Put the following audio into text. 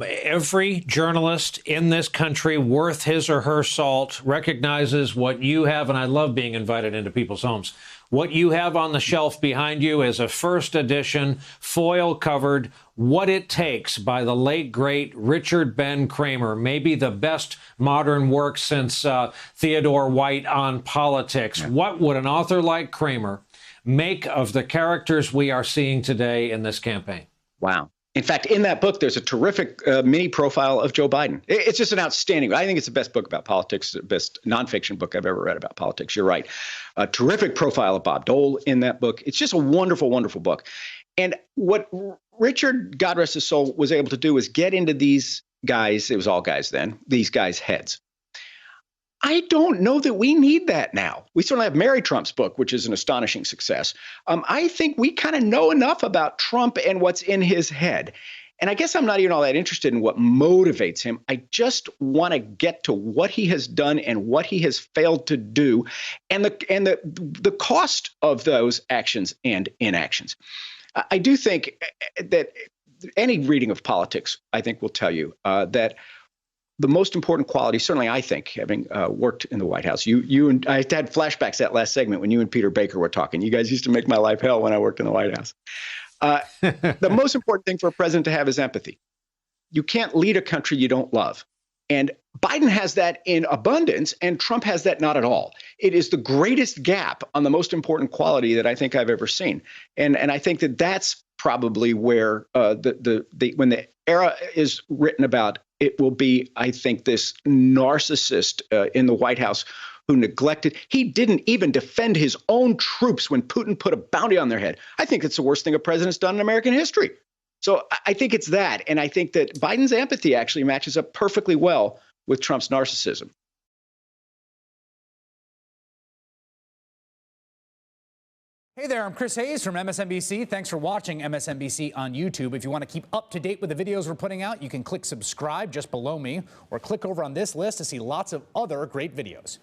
Every journalist in this country worth his or her salt recognizes what you have, and I love being invited into people's homes. What you have on the shelf behind you is a first edition, foil covered, What It Takes by the late, great Richard Ben Cramer, maybe the best modern work since Theodore White on politics. Yeah. What would an author like Cramer make of the characters we are seeing today in this campaign? Wow. In fact, in that book, there's a terrific mini profile of Joe Biden. It's just an outstanding. I think it's the best book about politics, the best nonfiction book I've ever read about politics. You're right. A terrific profile of Bob Dole in that book. It's just a wonderful, wonderful book. And what Richard, God rest his soul, was able to do is get into these guys, it was all guys then, these guys' heads. I don't know that we need that now. We certainly have Mary Trump's book, which is an astonishing success. I think we kind of know enough about Trump and what's in his head. And I guess I'm not even all that interested in what motivates him. I just want to get to what he has done and what he has failed to do and the cost of those actions and inactions. I do think that any reading of politics, I think, will tell you that the most important quality, certainly I think, having worked in the White House, you and I had flashbacks that last segment when you and Peter Baker were talking. You guys used to make my life hell when I worked in the White House. The most important thing for a president to have is empathy. You can't lead a country you don't love. And Biden has that in abundance, and Trump has that not at all. It is the greatest gap on the most important quality that I think I've ever seen. And I think that that's probably where when the era is written about, it will be, I think, this narcissist in the White House who neglected. He didn't even defend his own troops when Putin put a bounty on their head. I think it's the worst thing a president's done in American history. So I think it's that. And I think that Biden's empathy actually matches up perfectly well with Trump's narcissism. Hey there, I'm Chris Hayes from MSNBC. Thanks for watching MSNBC on YouTube. If you want to keep up to date with the videos we're putting out, you can click subscribe just below me or click over on this list to see lots of other great videos.